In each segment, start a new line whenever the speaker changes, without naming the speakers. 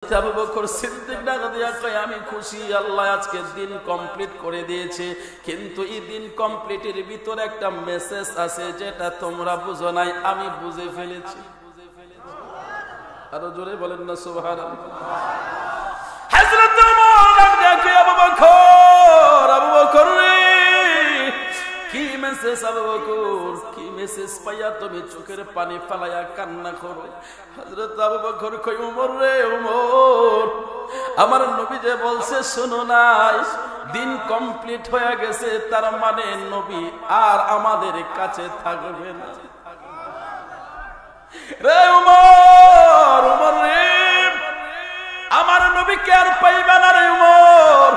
আবু বকর সিদ্দিক ডাক দিয়া কয়, আমি খুশি আল্লাহ আজকে দিন কমপ্লিট করে দিয়েছে, কিন্তু এই দিন কমপ্লিটের ভিতরে একটা মেসেজ আছে যেটা তোমরা বুঝো নাই, আমি বুঝে ফেলেছি। আরো জোরে বলেন না সুবহানাল্লাহ। হযরত ওমর ডাক দিয়া কয়, আবু বকর রে, কি মেসেজ আবু বকর, কি মেসেজ পাইয়া তুমি চোখের পানি ফালাইয়া কান্না করো? হযরত আবু বকর কই, ওমর রে ওমর, আমার নবী যে বলছে শোনো নাই, দিন কমপ্লিট হয়ে গেছে, তার মানে নবী আর আমাদের কাছে থাকবে না। রে ওমর, ওমর রে, আমার নবীকে আর পাইবা না রে ওমর,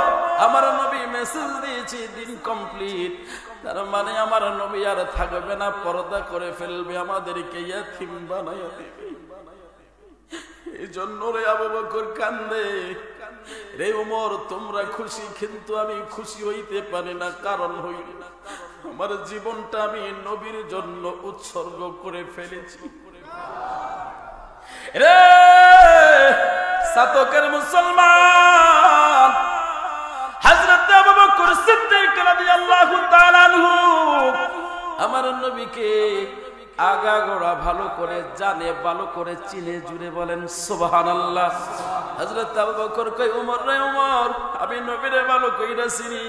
আমার নবী মেসেজ দিয়েছে দিন কমপ্লিট, তার মানে আমার নবী আর থাকবে না, পর্দা করে ফেলবে, আমাদেরকে ইয়াতীম বানাইয়া দিবে। এই জন্য রে আবু বকর কান্দে, রে ওমর তোমরা খুশি, কিন্তু আমি খুশি হইতে পারি না, কারণ হইল আমার জীবনটা আমি নবীর জন্য উৎসর্গ করে ফেলেছি। রে সাতকের মুসলমান, হযরত আবু বকর সিদ্দিক রাদিয়াল্লাহু তাআলা আনহু আমার নবীকে আগাগোড়া ভালো করে জানে, ভালো করে চিনে, জুড়ে বলেন সুবহানাল্লাহ। হযরত আবু বকর কই, ওমর রে ওমর, আমি নবীরে ভালো কইরা চিনি,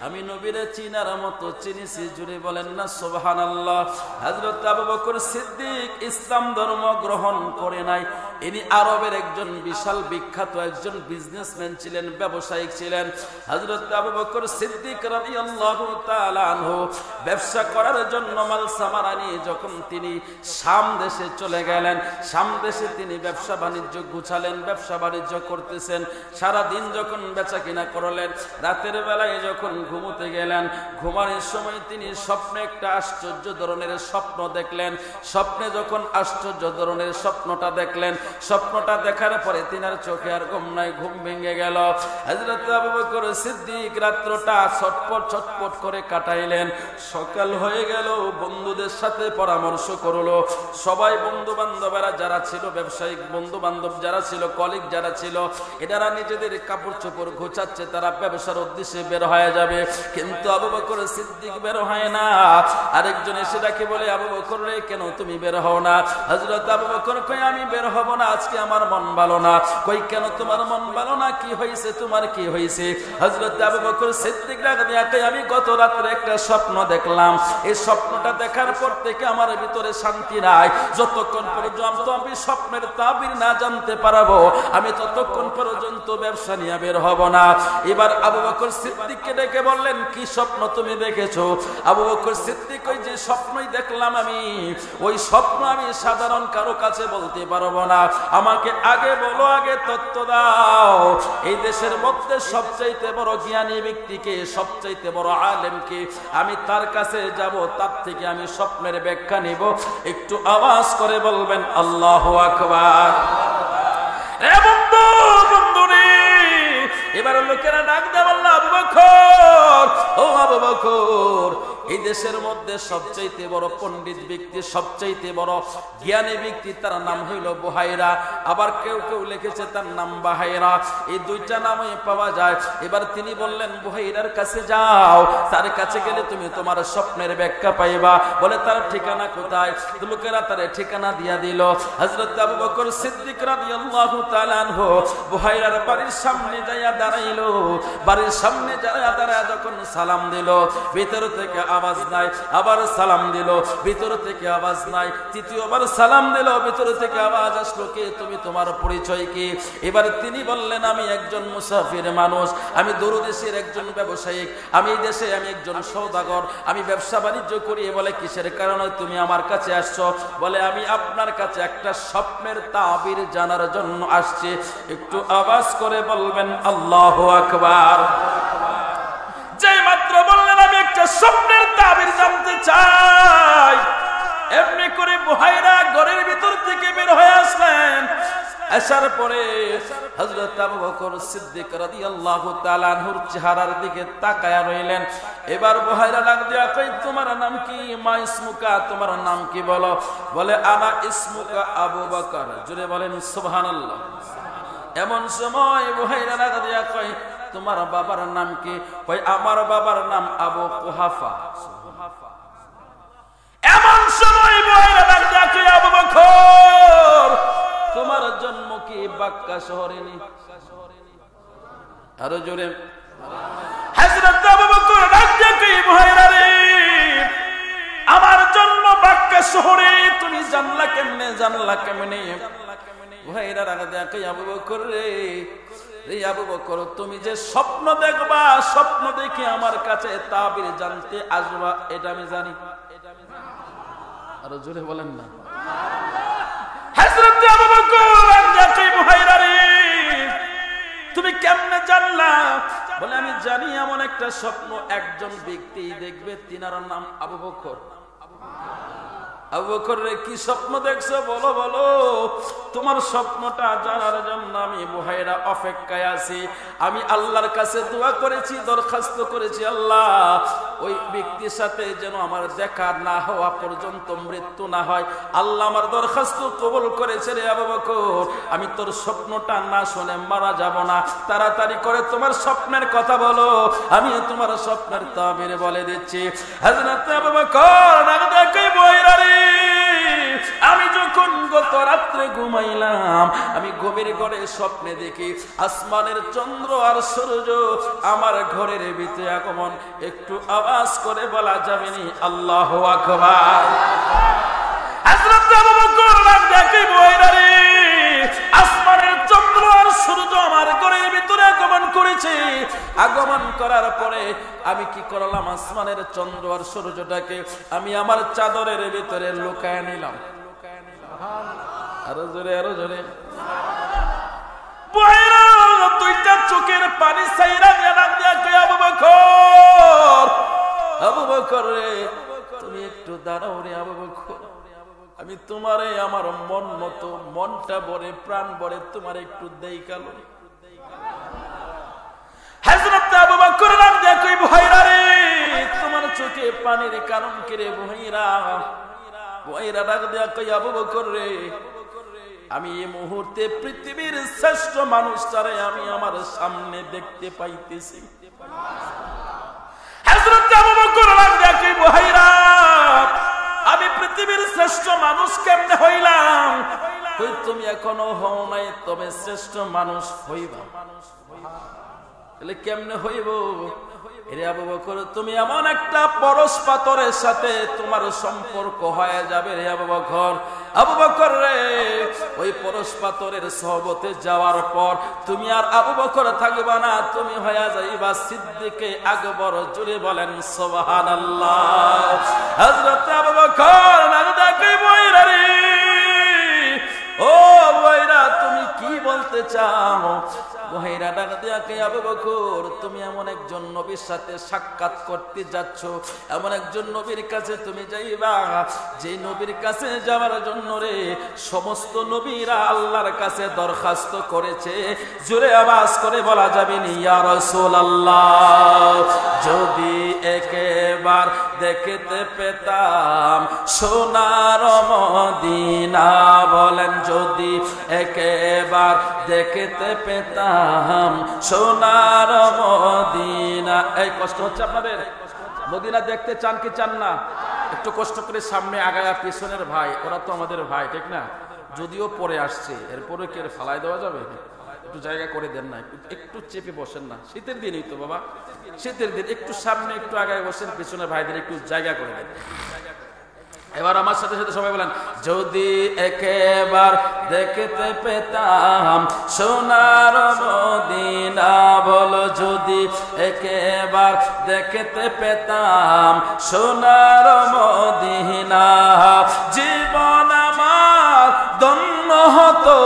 আমি নবীরে চিনার মতো চিনিছি, জুড়ে বলেন না সুবহানাল্লাহ। হযরত আবু বকর সিদ্দিক ইসলাম ধর্ম গ্রহণ করে নাই, ইনি আরবের একজন বিশাল বিখ্যাত একজন বিজনেসম্যান ছিলেন, ব্যবসায়িক ছিলেন। হযরত আবু বকর সিদ্দিক রাদিয়াল্লাহু তাআলা আনহু ব্যবসা করার জন্য মাল সামানা নিয়ে যখন তিনি শাম দেশে চলে গেলেন, শাম দেশে তিনি ব্যবসা বাণিজ্য গুছালেন, ব্যবসা বাণিজ্য করতেছেন, সারা দিন যখন বেচা কিনা করলেন, রাতের বেলায় যখন ঘুমোতে গেলেন, ঘুমানোর সময় তিনি স্বপ্নে একটা আশ্চর্য ধরনের স্বপ্ন দেখলেন। স্বপ্নে যখন আশ্চর্য ধরনের স্বপ্নটা দেখলেন, স্বপ্নটা দেখার পরে তিনার চোখে আর ঘুম নাই, ঘুম ভেঙে গেল। হযরত আবু বকর সিদ্দিক রাত্রটা ছটপট করে কাটাইলেন। সকাল হয়ে গেল, বন্ধুদের সাথে পরামর্শ করলো, সবাই বন্ধু বান্ধবেরা যারা ছিল, ব্যবসায়িক বন্ধু বান্ধব যারা ছিল, কলিগ যারা ছিল, এনারা নিজেদের কাপড় চোপড় গোছাচ্ছে, তারা ব্যবসার উদ্দেশ্যে বের হয়ে যাবে, কিন্তু আবু বকর সিদ্দিক বের হয় না। আরেকজন এসে ডাকে বলে, আবু বকর রে, কেন তুমি বের হও না? হযরত আবু বকর কই, আমি বের হব না, আজকে আমার মন ভালো না। কই, কেন তোমার মন ভালো না, কি হয়েছে, তোমার কি হয়েছে? হযরত আবু বকর সিদ্দিক রাদিয়াল্লাহু তাআলা, আমি গত রাতে একটা স্বপ্ন দেখলাম, এই স্বপ্নটা দেখার পর থেকে আমার ভিতরে শান্তি নাই, যতক্ষণ পর্যন্ত আমি স্বপ্নের তাবির না জানতে পারবো, আমি ততক্ষণ পর্যন্ত ব্যবসা নিয়ে বের হব না। এবার আবু বকর সিদ্দিককে ডেকে বললেন, কি স্বপ্ন তুমি দেখেছো? আবু বকর সিদ্দিক ওই যে স্বপ্নই দেখলাম আমি, ওই স্বপ্ন আমি সাধারণ কারো কাছে বলতে পারবো না, আমাকে আগে বলো, আগে তত্ত্ব দাও, এই দেশের মধ্যে সবচাইতে বড় জ্ঞানী ব্যক্তিকে, সবচাইতে বড় আলেমকে, আমি তার কাছে যাব, তার থেকে আমি স্বপ্নের ব্যাখ্যা নিব। একটু আওয়াজ করে বলবেন আল্লাহু আকবার। এ বন্ধু, বন্ধু রে, এবার লোকেরা ডাক দেয়, বলল, আবু বকর, ও আবু বকর, এই দেশের মধ্যে সবচাইতে বড় পণ্ডিত ব্যক্তি, সবচাইতে বড় জ্ঞানী ব্যক্তি, তার নাম হইল বুহাইরা, আবার কেউ কেউ লিখেছে তার নাম বাহাইরা, এই দুইটা নামই পাওয়া যায়। এবার তিনি বললেন, বুহাইরার কাছে যাও, তার কাছে গেলে তুমি তোমার স্বপ্নের ব্যাখ্যা পাইবা। বলে, তার ঠিকানা কোথায়? লোকেরা তার ঠিকানা দিয়া দিল। হযরত আবু বকর সিদ্দিক রাদিয়াল্লাহু তাআলা আনহু বুহাইরার বাড়ির সামনে যাইয়া দাঁড়াইলো। বাড়ির সামনে যাইয়া দাঁড়ায় যখন সালাম দিল, ভিতর থেকে আওয়াজ নাই, আবার সালাম দিল, ভিতর থেকে আওয়াজ নাই, তৃতীয়বার সালাম দিল, ভিতর থেকে আওয়াজ আসলো, কে তুমি, তোমার পরিচয় কি? এবার তিনি বললেন, আমি একজন মুসাফির মানুষ, আমি দূর দেশের একজন ব্যবসায়িক, আমি এই দেশে আমি একজন সওদাগর, আমি ব্যবসা বাণিজ্য করি। বলে, কিসের কারণে তুমি আমার কাছে আসছো? বলে, আমি আপনার কাছে একটা স্বপ্নের তাবির জানার জন্য আসছি। একটু আওয়াজ করে বলবেন আল্লাহু আকবার। যে মাত্র বললেন, আমি একটা স্বপ্নের তাবির জানতে চাই, এমনি করে বুহাইরা ঘরের ভিতর থেকে বের হয়ে আসলেন। আসার পরে হযরত আবু বকর সিদ্দিক রাদিয়াল্লাহু তাআলা আনহুর চেহারার দিকে তাকায়া রইলেন। এবার বুহাইরা ডাক দিয়া কই, তোমার নাম কি? মা ইসমুকা, তোমার নাম কি বলো? বলে, আনা ইসমুকা আবু বকর। জোরে বলেন সুবহানাল্লাহ। এমন সময় বুহাইরা ডাক দিয়া কয় তোমার বাবার নাম কি? কয় আমার বাবার নাম আবু কুহাফা। এমন সময় বুহাইরা ডাক দিয়া কয় আবু বকর তোমার জন্ম কি বাক্কা শহরে? নি আরো জোরে। হযরত আবু বকর ডাক দিয়া কয় বুহাইরা রে আমার জন্ম বাক্কা শহরে, তুমি জানলা কেমনে? জানলা কেমনে? বুহাইরা ডাক দিয়া কয় আবু বকর রে আবু বকর তুমি যে স্বপ্ন দেখবা, স্বপ্ন দেখে আমার কাছে তাবির জানতে আসবা, এটা আমি জানি। আরো জোরে বলেন না। হযরত আবু বকর বুহাইরা রে তুমি কেমনে জানলা? বলে আমি জানি এমন একটা স্বপ্ন একজন ব্যক্তি দেখবে, তিনার নাম আবু বকর। আবু বকর রে কি স্বপ্ন দেখছো বলো বলো। তোমার স্বপ্নটা জানার জন্য আমি বুহাইরা অপেক্ষায় আছি। আমি আল্লাহর কাছে দোয়া করেছি, দরখাস্ত করেছি, আল্লাহ ওই ব্যক্তির সাথে যেন আমার দেখা না হওয়া পর্যন্ত মৃত্যু না হয়। আল্লাহ আমার দরখাস্ত কবুল করেছে রে আবু বকর, আমি তোর স্বপ্নটা না শুনে মারা যাব না। তাড়াতাড়ি করে তোমার স্বপ্নের কথা বলো, আমি তোমার স্বপ্নের তাবির বলে দিচ্ছি। হযরত আবু বকর ডাকে বুহাইরা রে আমি যখন গত রাত্রে ঘুমাইলাম, আমি ঘুমের ঘরে স্বপ্নে দেখি আসমানের চন্দ্র আর সূর্য আমার ঘরের ভিতরে আগমন। একটু আওয়াজ করে বলা যাবে নি আল্লাহু আকবার। হযরত আবু বকর ডাকে বুহাইরা রে আসমানের চন্দ্র আর সূর্য আমার ঘরের ভিতরে আগমন করেছে। আগমন করার পরে আমি কি করলাম? আসমানের চন্দ্র আর সূর্যটাকে আমি আমার চাদরের ভিতরে লুকায় নিলাম। আরো জোরে আরো জোরে। বুহাইরা দুইটা চোখের পানি ছাইরা দিয়া ডাক দিয়া কয় আবু বকর, আবু বকর রে তুমি একটু দাঁড়াও রে আবু বকর, আমি তোমারে আমার মন মতো মনটা ভরে প্রাণ ভরে তোমার একটু দেখালো। হযরত আবু বকর ডাক দিয়া কয় বুহাইরা রে তোমার চোখে পানির কারণ কি রে বুহাইরা? বুহাইরা ডাক দিয়া কয় আবু বকর রে আমি এই মুহূর্তে পৃথিবীর শ্রেষ্ঠ মানুষটারে আমি আমার সামনে দেখতে পাইতেছি। হযরত আবু বকর ডাক দিয়া কয় বুহাইরা আমি পৃথিবীর শ্রেষ্ঠ মানুষ কেমনে হইলাম? কই তুমি এখনো হও নাই, তবে শ্রেষ্ঠ মানুষ হইবা। তাহলে কেমনে হইব? রে আবু বকর তুমি এমন একটা পরশ পাথরের সাথে তোমার সম্পর্ক হয়ে যাবে রে আবু বকর। আবু বকর রে ওই পরশ পাথরের সহবতে যাওয়ার পর তুমি আর আবু বকর থাকবা না, তুমি হয়ে যাইবা সিদ্দিকে আকবর। জোরে বলেন সুবহানাল্লাহ। হযরত আবু বকর ডাকে বুহাইরা রে ও বুহাইরা তুমি কি বলতে চাও? বুহাইরা ডাক দিয়া কয় আবু বকর তুমি এমন একজন নবীর সাথে সাক্ষাৎ করতে যাচ্ছ, এমন একজন নবীর কাছে তুমি যাইবা যে নবীর কাছে যাওয়ার জন্য রে সমস্ত নবীরা আল্লাহর কাছে দরখাস্ত করেছে। জোরে আওয়াজ করে বলা যাবে নি ইয়া রাসূলুল্লাহ যদি একবার দেখতে পেতাম সোনার মদিনা, বলেন যদি একবার দেখতে পেতাম সোনার মদিনা। এই কষ্ট হচ্ছে আপনাদের? মদিনা দেখতে চান কি চান না? একটু কষ্ট করে সামনে আগায়া পিছনের ভাই, ওরা তো আমাদের ভাই ঠিক না? যদিও পরে আসছে এরপরে কি ফালাই দেওয়া যাবে? একটু জায়গা করে দেন না, একটু চেপে বসেন না। শীতের দিনই তো বাবা, শীতের দিন একটু সামনে একটু আগায় বসেন, পিছনের ভাইদের একটু জায়গা করে দেন। এবার আমার সাথে সাথে সবাই বলেন যদি একবার দেখতে পেতাম সোনার মদিনা, বলো যদি একবার দেখতে পেতাম সোনার মদিনা, জীবন আমার ধন্য হতো,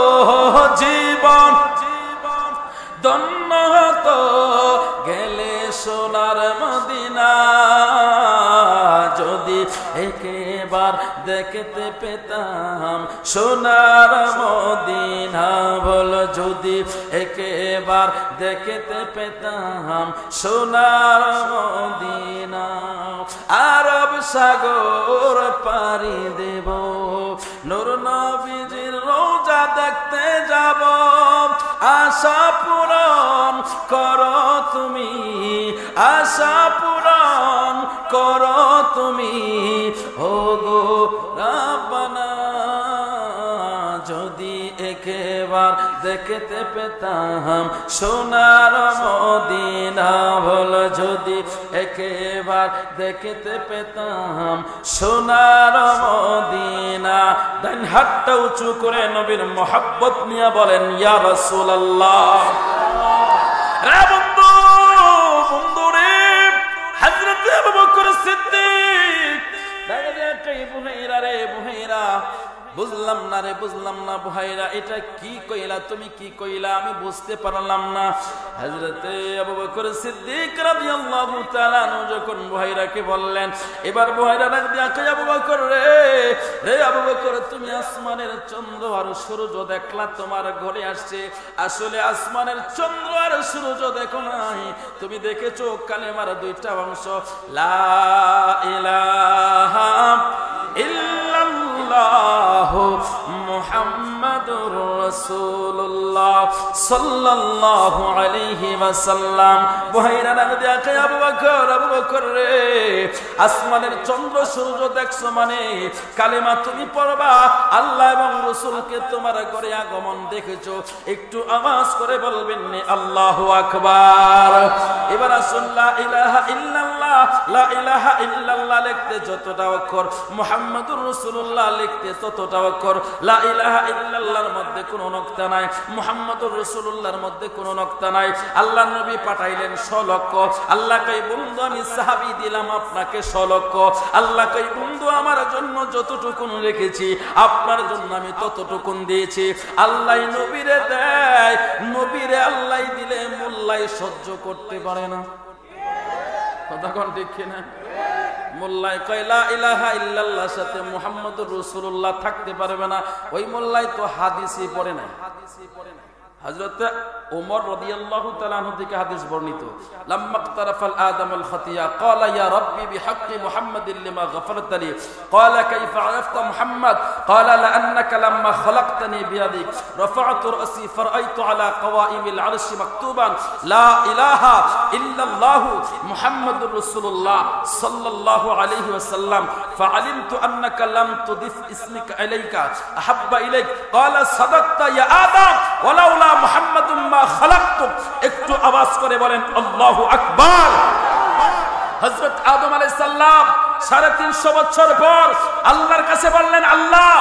জীবন ধন্য হতো গেলে সোনার মদিনা। যদি একবার দেখতে পেতাম সোনার মদিনা, বলো যদি একবার দেখতে পেতাম সোনার মদিনা। আরব সাগর পাড়ি দেব, নূর নবীজির রওজা দেখতে যাব, আশা পূরণ করো তুমি, আশা পূরণ করো তুমি ওগো রাব্বানা। যদি একবার দেখতে পেতাম সোনার মদিনা, বল যদি একবার দেখতে পেতাম সোনার মদিনা। ডান হাতটা উঁচু করে নবীর মোহাব্বত নিয়ে বলেন ইয়া রাসূলুল্লাহ। রে বন্ধু, বন্ধু রে, হযরত আবু বকর সিদ্দিক বুহাইরা রে, বুহাইরা বুঝলাম না রে, বুঝলাম না বুহাইরা, এটা কি কইলা তুমি, কি কইলা আমি বুঝতে পারলাম না। হযরতে আবু বকর সিদ্দিক রাদিয়াল্লাহু তাআলা আনহু যখন বুহাইরাকে বললেন, এবার বুহাইরা ডাক দিয়া কয় আবু বকর রে, রে আবু বকর তুমি আসমানের চন্দ্র আর সূর্য দেখলা, তোমার ঘরে আসছে, আসলে আসমানের চন্দ্র আর সূর্য দেখো নাই, তুমি দেখেছো কালেমার দুইটা অংশ, লা ইলাহা ইল্লাল্লাহ মুহাম্মাদুর রাসূলুল্লাহ সাল্লাল্লাহু আলাইহি ওয়াসাল্লাম। বুহাইরা নাম দিয়া কয় আবু বকর, আবু বকর রে, আসমানের চন্দ্র সূর্য দেখছো মানে কালেমা তুমি পড়বা, আল্লাহ এবং রাসূলকে তোমার ঘরে আগমন দেখেছো, একটু আওয়াজ করে বলবেন নে আল্লাহু আকবার। এবার আসুন লা ইলাহা ইল্লাল্লাহ, লা ইলাহা ইল্লাল্লাহ লিখতে যতটা অক্ষর, মুহাম্মাদুর রাসূলুল্লাহ লিখতে ততটা অক্ষর। লা ইলাহা ইল্লাল্লাহর মধ্যে কোনো নক্তা নাই, মুহাম্মাদুর রাসূলুল্লাহর মধ্যে কোনো নক্তা নাই। আল্লাহর নবী পাঠাইলেন 100 লক্ষ। আল্লাহ কই বন্ধু আমি সাহাবী দিলাম আপনাকে 100 লক্ষ। আল্লাহ কই বন্ধু আমার জন্য যতটুকুন রেখেছি আপনার জন্য আমি ততটুকুন দিয়েছি। আল্লাহ নবীরে দেয়, নবীরে আল্লাহ দিলে মোল্লাই সহ্য করতে পারে না। কথা কোন ঠিক কিনা? মোল্লাই কয় লা ইলাহা ইল্লাল্লাহর সাথে মুহাম্মাদুর রাসূলুল্লাহ থাকতে পারবে না, ওই মোল্লাই তো হাদিসই পড়ে নাই। হযরত ওমর রাদিয়াল্লাহু তাআলা আনহু থেকে হাদিস বর্ণিত, লাম্মা ইকতারাফাল আদামুল খাতিয়া ক্বালা ইয়া রাব্বি বিহাক্কি মুহাম্মাদিন লিমা গফারতা লি, ক্বালা কাইফা আরাফতা মুহাম্মাদ, ক্বালা লাআন্নাকা লাম্মা খলাকতানি বিয়াদিক রাফা'তু রাসি ফারাআইতু আলা কওয়াইমিল আরশি মাকতুবান লা ইলাহা ইল্লাল্লাহ মুহাম্মাদুর রাসূলুল্লাহ সাল্লাল্লাহু আলাইহি ওয়াসাল্লাম ফাআলিমতু আন্নাকা লাম তুদিফ ইসমিকা আলাইকা আহাব্বা ইলাইক, ক্বালা সাদাকতা ইয়া আদম ওয়ালাউলা মুহাম্মাদুম মা খালাকতুক। একটু আওয়াজ করে বলেন আল্লাহু আকবার। হযরত আদম আলাইহিস সালাম 350 বছর পর আল্লাহর কাছে বললেন, আল্লাহ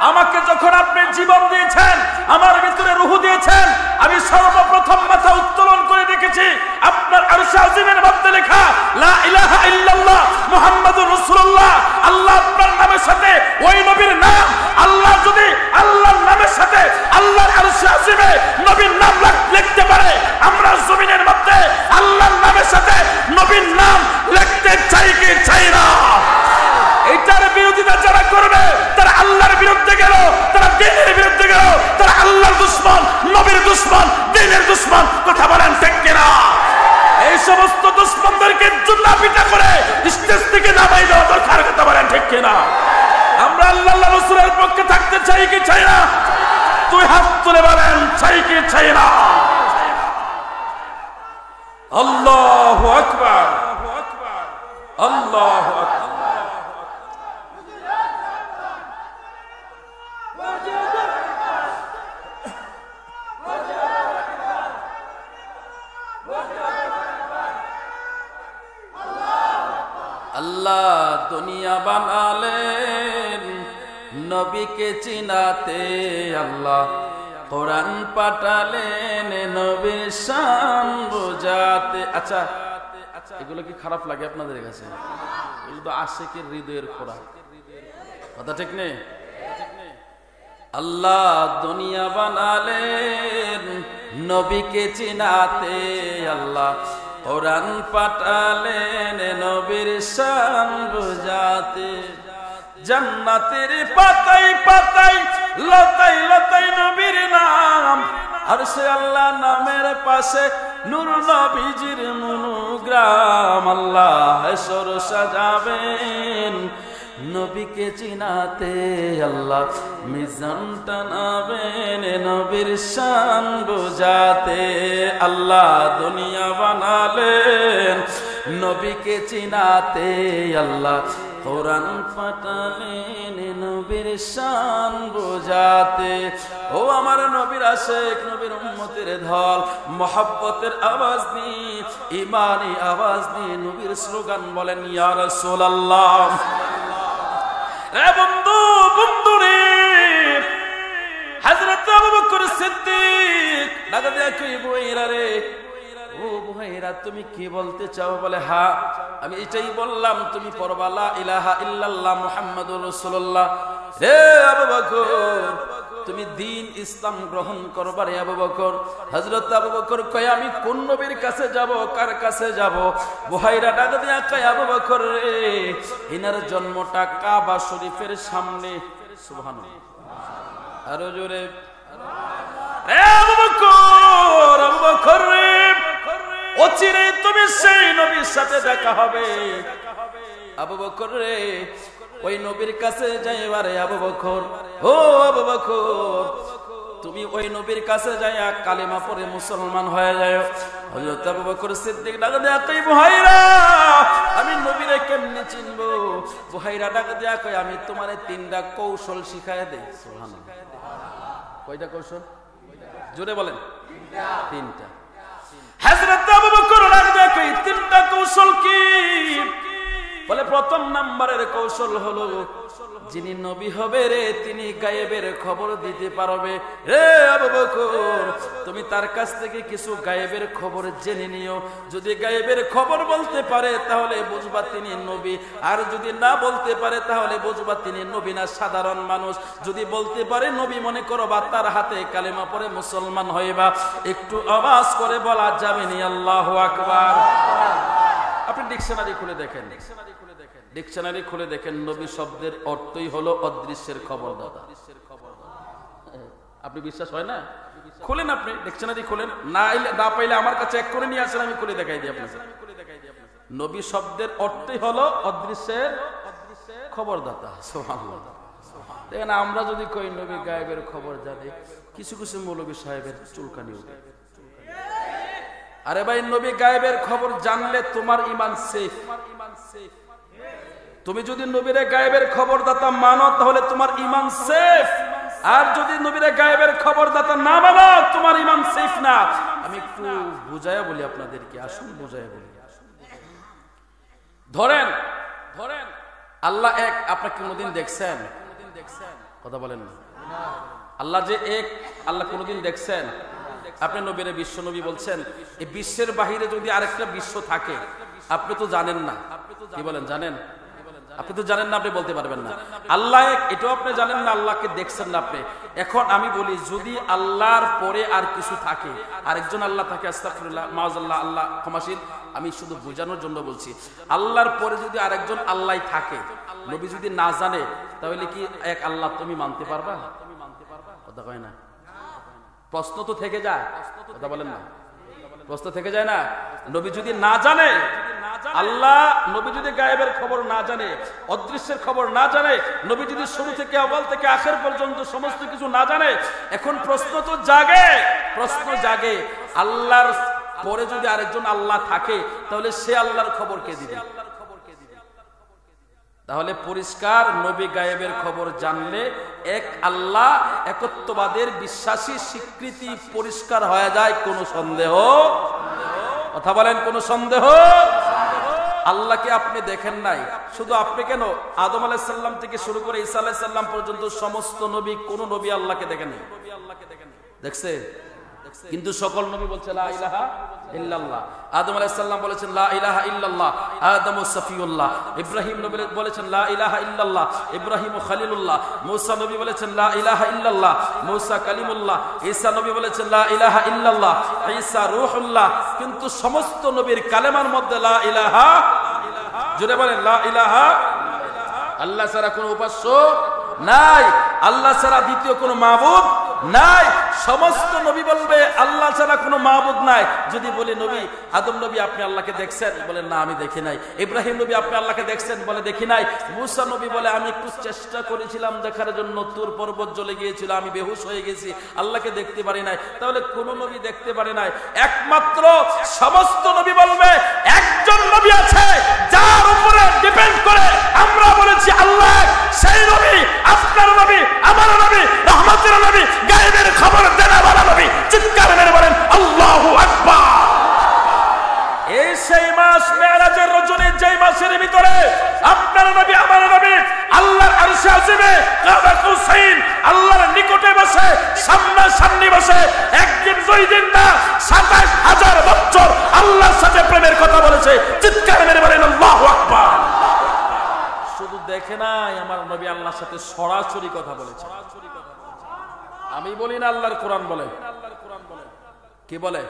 আমাকে যখন আপনি জীবন দিয়েছেন, আমার ভিতরে রূহ দিয়েছেন, আমি সর্বপ্রথম মাথা উত্তোলন করে দেখেছি আপনার আরশে আজিমের মধ্যে লেখা লা ইলাহা ইল্লাল্লাহ মুহাম্মাদুর রাসূলুল্লাহ। আল্লাহ আপনার নামের সাথে ওই নবীর নাম, আল্লাহ যদি আল্লাহর নামের সাথে আল্লাহর আরশে আজিমে নবীর নাম লিখতে পারে, আমরা জমিনের মধ্যে আল্লাহর নামের সাথে নবীর নাম লিখতে চাই কি চাই না? এইটার বিরোধিতা যারা করবে তারা আল্লাহর বিরুদ্ধে গেল, তারা দ্বীনের বিরুদ্ধে গেল, তারা আল্লাহর দুশমন, নবীর দুশমন, দ্বীনের দুশমন। কথা বলেন ঠিক কিনা? এই সমস্ত দুশমনদেরকে জুতা পিটা করে স্টেজ থেকে নামাই দেওয়া দরকার। কথা বলেন ঠিক কিনা? আমরা আল্লাহ রাসূলের পক্ষে থাকতে চাই কি চাই না? তুই হাত তুলে বলেন চাই কি চাই না? আল্লাহু আকবার, আল্লাহু আকবার। আল্লাহ দুনিয়া বানালেন নবীকে চিনাতে, আল্লাহ কোরআন পাঠালেন নবীর শান বোঝাতে। আচ্ছা, এগুলো কি খারাপ লাগে আপনাদের কাছে? এগুলো তো আশিকের হৃদয়ের খোরাক। কথা ঠিক নেই? আল্লাহ দুনিয়া বানালেন নবীকে চিনাতে, আল্লাহ কোরআন পাঠালেন নবীর শান বোঝাতে। জান্নাতের পাতাই পাতাই লতাই লতাই নবীর নাম, আর সে আল্লাহ নামের পাশে নূর নবীজির মনোগ্রাম। আল্লাহ হাসর সাজাবেন নবীকে চিনাতে আল্লাহ মিজান টানাবেন নবীর শান বোঝাতে আল্লাহ দুনিয়া বানালেন নবীকে চিনাতে আল্লাহ কোরআন পাঠালেন নবীর শান বোঝাতে ও আমার নবীর আশিক নবীর উম্মতের ঢল মহব্বতের আওয়াজ নিয়ে ঈমানি আওয়াজ নিয়ে নবীর স্লোগান বলেন ইয়া রাসূলুল্লাহ এ বন্ধু বন্ধু রে হযরত আবু বকর সিদ্দিক ডাক দিয়া কই বইরা রে ও বুহাইরা তুমি কি বলতে চাও বলে হ্যাঁ আমি এটাই বললাম তুমি পড়বা লা ইলাহা ইল্লাল্লাহ মুহাম্মাদুর রাসূলুল্লাহ হে আবু বকর তুমি দ্বীন ইসলাম গ্রহণ করবা রে আবু বকর হযরত আবু বকর কয় আমি কোন নবীর কাছে যাব কার কাছে যাব বুহাইরা ডাক দিয়া কয় আবু বকর রে ইনার জন্মটা কাবা শরীফের সামনে সুবহানাল্লাহ আরো জোরে রে আবু বকর রে অচিরে তুমি সেই নবীর সাথে দেখা হবে আবু বকর রে ওই নবীর কাছে যাইবারে আবু বকর ও আবু বকর তুমি ওই নবীর কাছে যাইয়া কালিমা পড়ে মুসলমান হয়ে যাও হযরত আবু বকর সিদ্দিক ডাক দেয়া কই বুহাইরা আমি নবীরে কেমনে চিনবো বুহাইরা ডাক দেয়া কই আমি তোমারে তিনটা কৌশল শিখায় দেই সুবহানাল্লাহ কয়টা কৌশল জোরে বলেন তিনটা হযরত আবু বকর ডাক দেয়া কই তিনটা কৌশল কি বলে প্রথম নাম্বারের কৌশল হলো যিনি নবী হবে রে তিনি গায়েবের খবর দিতে পারবে রে আবু বকর তুমি তার কাছ থেকে কিছু গায়েবের খবর জেনে নিও যদি গায়েবের খবর বলতে পারে তাহলে বুঝবা তিনি নবী আর যদি না বলতে পারে তাহলে বুঝবা তিনি নবী না সাধারণ মানুষ যদি বলতে পারে নবী মনে করবা তার হাতে কালেমা পড়ে মুসলমান হইবা একটু আওয়াজ করে বলা যাবে নি আল্লাহু আকবার আপনি ডিকশনারি খুলে দেখেন ডিকশনারি খুলে দেখেন নবী শব্দের অর্থই হলো অদৃশ্যের খবরদাতা আপনি বিশ্বাস হয় না খুলেন আপনি ডিকশনারি খুলেন না পাইলে আমার কাছে এক করে নিয়ে আসেন আমি খুলে দেখাই দিই আপনাকে নবী শব্দের অর্থই হলো অদৃশ্যের খবরদাতা সুবহানাল্লাহ দেখেন আমরা যদি কই নবী গায়েবের খবর জানে কিছু কিছু মৌলভী সাহেবের চুলকানি ওঠে আরে ভাই নবী গায়েবের খবর জানলে তোমার ঈমান সেফ তুমি যদি নবীরে গায়েবের খবরদাতা মানো তাহলে তোমার ঈমান সেফ আর যদি নবীরে গায়েবের খবরদাতা না মানো তোমার ঈমান সেফ না আমি একটু বুঝায়া বলি আপনাদেরকে আসুন বুঝায়া বলি ধরেন আল্লাহ এক আপনাকে কোনোদিন দেখছেন কথা বলেন না আল্লাহ যে এক আল্লাহ কোনোদিন দেখছেন আপনি নবীরে বিশ্ব নবী বলছেন এই বিশ্বের বাহিরে যদি আরেকটা বিশ্ব থাকে আপনি তো জানেন না কি বলেন জানেন আপনি তো জানেন না আপনি বলতে পারবেন না আল্লাহ এক এটাও আপনি জানেন না আল্লাহকে দেখছেন না আপনি এখন আমি বলি যদি আল্লাহর পরে আর কিছু থাকে আরেকজন আল্লাহ থাকে আস্তাগফিরুল্লাহ মাআযাল্লাহ আল্লাহ ক্ষমাশীল আমি শুধু বোঝানোর জন্য বলছি আল্লাহর পরে যদি আরেকজন আল্লাহ থাকে নবী যদি না জানে তাহলে কি এক আল্লাহ তুমি মানতে পারবা কথা কয় না প্রশ্ন তো থেকে যায় কথা বলেন না প্রশ্ন থেকে যায় না নবী যদি না জানে আল্লাহ নবী যদি গায়েবের খবর না জানে অদৃশ্যের খবর না জানে নবী যদি শুরু থেকে আওয়াল থেকে আখের পর্যন্ত সমস্ত কিছু না জানে এখন প্রশ্ন তো জাগে আল্লাহর পরে যদি আরেকজন আল্লাহ থাকে তাহলে সে আল্লাহর খবর কে দিবে তাহলে পরিষ্কার নবী গায়েবের খবর জানলে এক আল্লাহ একত্ববাদের বিশ্বাসী স্বীকৃতি পরিষ্কার হয়ে যায় কোনো সন্দেহ কথা বলেন কোনো সন্দেহ আল্লাহকে আপনি দেখেন নাই শুধু আপনি কেন আদম আলাইহিস সালাম থেকে শুরু করে ঈসা আলাইহিস সালাম পর্যন্ত সমস্ত নবী কোন নবী আল্লাহকে দেখেন নাই দেখছে কিন্তু সকল নবী বলছে লা ইলাহা ইল্লাল্লাহ আদম আলাইহিস সালাম বলেছেন লা ইলাহা ইল্লাল্লাহ আদম সফিউল্লাহ ইব্রাহিম নবী বলেছেন লা ইলাহা ইল্লাল্লাহ ইব্রাহিম খলিলুল্লাহ মুসা নবী বলেছেন লা ইলাহা ইল্লাল্লাহ মুসা কালিমুল্লাহ ঈসা নবী বলেছেন লা ইলাহা ইল্লাল্লাহ ঈসা রূহুল্লাহ কিন্তু সমস্ত নবীর কালেমার মধ্যে লা ইলাহা জোরে বলেন লা ইলাহা আল্লাহ ছাড়া কোনো উপাস্য নাই আল্লাহ ছাড়া দ্বিতীয় কোনো মাবুদ নাই। সমস্ত নবী বলবে আল্লাহ ছাড়া কোনো মাবুদ নাই। যদি বলি নবী আদম নবী আপনি আল্লাহকে দেখছেন, বলে না আমি দেখি নাই। ইব্রাহিম নবী আপনি আল্লাহকে দেখছেন, বলে দেখি নাই। মুসা নবী বলে আমি একটু চেষ্টা করেছিলাম দেখার জন্য, তুর পর্বত জ্বলে গিয়েছিল, আমি বেহুশ হয়ে গেছি, আল্লাহকে দেখতে পারি নাই। তাহলে কোন নবী দেখতে পারে নাই। একমাত্র সমস্ত নবী বলবে একজন নবী আছে যার উপরে ডিপেন্ড করে আমরা বলেছি আল্লাহ, সেই নবী আপনার নবী, আমার নবী, রহমতের নবী, গায়েবের খবর দেওয়ালা নবী। চিৎকার মেরে বলেন আল্লাহু আকবার। এই সেই মাস মেরাজের রজনী, যেই মাসের ভিতরে আপনার নবী আমার নবী আল্লাহর আরশে আজিমে কাবা কুসাইন আল্লাহর নিকটে বসে সামনাসামনি বসে একদিন দুই দিন না ২৭,০০০ বছর আল্লাহর সাথে প্রেমের কথা বলেছে। চিৎকার মেরে বলেন আল্লাহু আকবার। শুধু দেখে নাই, আমার নবী আল্লাহর সাথে সরাসরি কথা বলেছে। আমি বলি না, আল্লাহর কোরআন বলে। কি বলে?